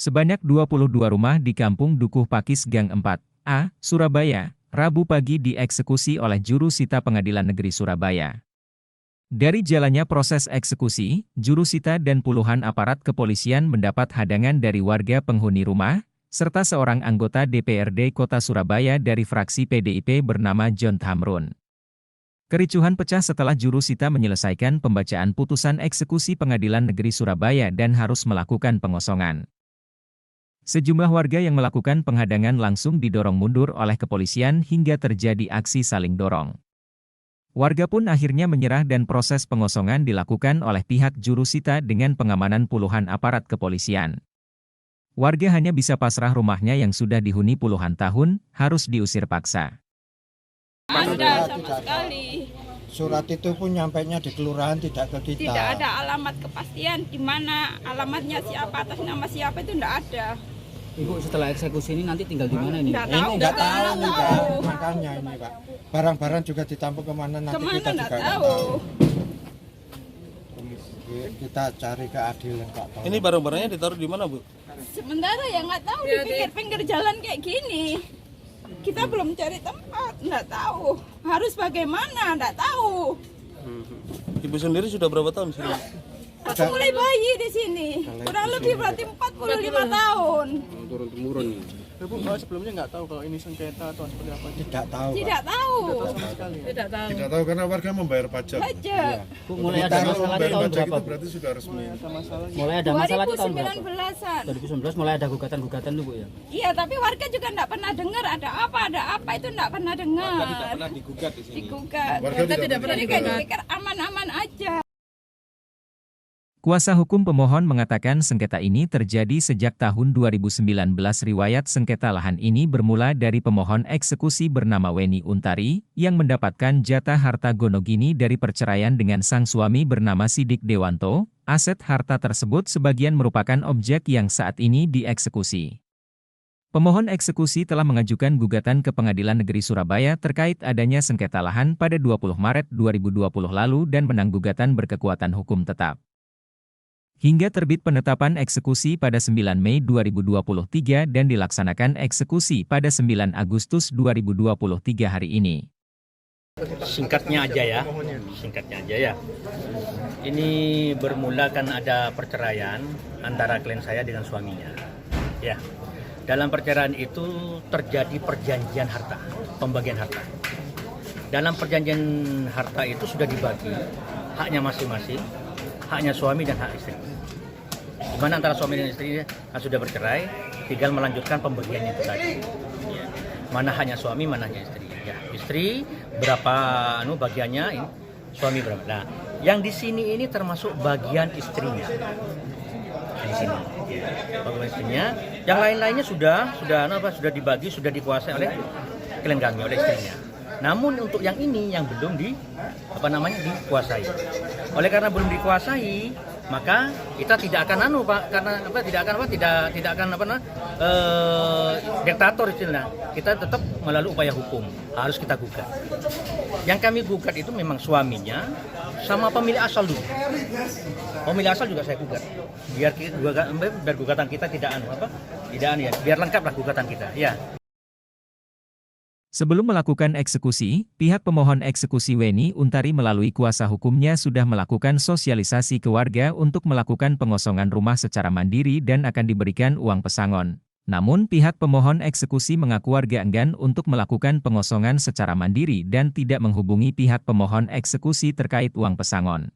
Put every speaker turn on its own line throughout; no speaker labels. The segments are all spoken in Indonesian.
Sebanyak 22 rumah di Kampung Dukuh Pakis Gang 4A, Surabaya, Rabu pagi dieksekusi oleh juru sita Pengadilan Negeri Surabaya. Dari jalannya proses eksekusi, juru sita dan puluhan aparat kepolisian mendapat hadangan dari warga penghuni rumah, serta seorang anggota DPRD Kota Surabaya dari fraksi PDIP bernama John Thamrun. Kericuhan pecah setelah juru sita menyelesaikan pembacaan putusan eksekusi Pengadilan Negeri Surabaya dan harus melakukan pengosongan. Sejumlah warga yang melakukan penghadangan langsung didorong mundur oleh kepolisian hingga terjadi aksi saling dorong. Warga pun akhirnya menyerah dan proses pengosongan dilakukan oleh pihak juru sita dengan pengamanan puluhan aparat kepolisian. Warga hanya bisa pasrah rumahnya yang sudah dihuni puluhan tahun, harus diusir paksa.
Ada sama sekali.
Surat itu pun nyampainya di kelurahan, tidak ke kita.
Tidak ada alamat kepastian di mana alamatnya siapa, atas nama siapa itu tidak ada.
Ibu setelah eksekusi ini nanti tinggal di mana ini?
Nggak tahu,
Ini nggak tahu nih Pak,
tahu.
makanya ini Pak. Barang-barang juga ditampung kemana nanti
Kemana
kita
nggak
juga nggak
tahu.
tahu. Kita cari keadilan Pak.
Ini barang-barangnya ditaruh di mana, Bu?
Sementara ya nggak tahu di pinggir-pinggir jalan kayak gini. Kita belum cari tempat, nggak tahu. Harus bagaimana, nggak tahu.
Ibu sendiri sudah berapa tahun sini?
Aku mulai bayi di sini. Kurang lebih berarti 45 tahun.
Turun-temurun. Bu, sebelumnya nggak tahu kalau ini sengketa atau seperti apa?
Tidak tahu Pak.
Tidak tahu.
Tidak tahu karena warga membayar pajak.
Pajak.
Bu, mulai ada masalah di
Membayar
tahun
pajak
berapa,
itu
Bu?
berarti sudah resmi.
Mulai ada masalah di tahun berapa?
2019-an.
2019 mulai ada gugatan-gugatan tuh, Bu ya?
Iya, tapi warga juga enggak pernah dengar ada apa itu enggak pernah dengar.
Tidak pernah digugat di sini.
Digugat.
Warga tidak pernah
Jadi kayak dipikir aman-aman aja.
Kuasa hukum pemohon mengatakan sengketa ini terjadi sejak tahun 2019. Riwayat sengketa lahan ini bermula dari pemohon eksekusi bernama Weni Untari, yang mendapatkan jatah harta gonogini dari perceraian dengan sang suami bernama Sidik Dewanto. Aset harta tersebut sebagian merupakan objek yang saat ini dieksekusi. Pemohon eksekusi telah mengajukan gugatan ke Pengadilan Negeri Surabaya terkait adanya sengketa lahan pada 20 Maret 2020 lalu dan menang gugatan berkekuatan hukum tetap. Hingga terbit penetapan eksekusi pada 9 Mei 2023 dan dilaksanakan eksekusi pada 9 Agustus 2023 hari ini.
Singkatnya aja ya. Ini bermula kan ada perceraian antara klien saya dengan suaminya. Ya, dalam perceraian itu terjadi perjanjian harta, pembagian harta. Dalam perjanjian harta itu sudah dibagi haknya masing-masing, haknya suami dan hak istri. Di mana antara suami dan istri sudah bercerai, tinggal melanjutkan pembagiannya itu tadi. Ya. Mana haknya suami, mana haknya istri. Ya, istri berapa bagiannya, suami berapa. Nah, yang di sini ini termasuk bagian istrinya. Di sini. Bagian istrinya, yang lain-lainnya sudah dibagi, sudah dikuasai oleh klien kami, oleh istrinya. Namun untuk yang ini yang belum dikuasai. Oleh karena belum dikuasai, maka kita tidak akan diktator istilah. Kita tetap melalui upaya hukum, harus kita gugat. Yang kami gugat itu memang suaminya sama pemilik asal dulu. Pemilik asal juga saya gugat. Biar gugatan kita biar lengkaplah gugatan kita. Ya.
Sebelum melakukan eksekusi, pihak pemohon eksekusi Weni Untari melalui kuasa hukumnya sudah melakukan sosialisasi ke warga untuk melakukan pengosongan rumah secara mandiri dan akan diberikan uang pesangon. Namun pihak pemohon eksekusi mengaku warga enggan untuk melakukan pengosongan secara mandiri dan tidak menghubungi pihak pemohon eksekusi terkait uang pesangon.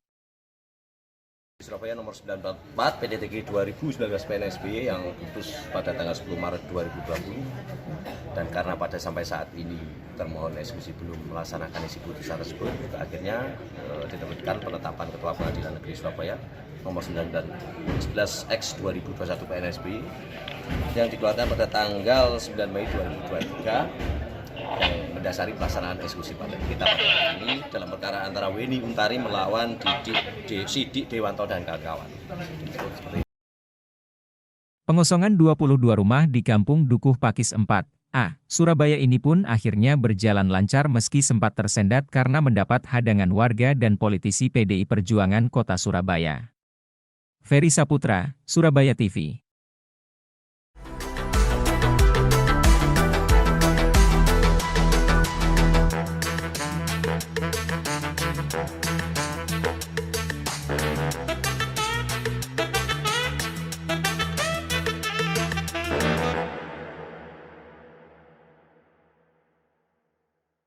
Surabaya nomor 94 PDTG 2019 PNSB yang putus pada tanggal 10 Maret 2020 dan karena pada sampai saat ini termohon eksekusi belum melaksanakan isi putusan tersebut, akhirnya diterbitkan penetapan Ketua Pengadilan Negeri Surabaya nomor 11X 2021 PNSB yang dikeluarkan pada tanggal 9 Mei 2023 yang mendasari pelaksanaan eksekusi pada kita pada hari ini dalam perkara antara Weni Untari melawan Sidik Dewanto dan kawan-kawan.
Pengosongan 22 rumah di Kampung Dukuh Pakis 4A, Surabaya ini pun akhirnya berjalan lancar meski sempat tersendat karena mendapat hadangan warga dan politisi PDI Perjuangan Kota Surabaya. Ferry Saputra, Surabaya TV.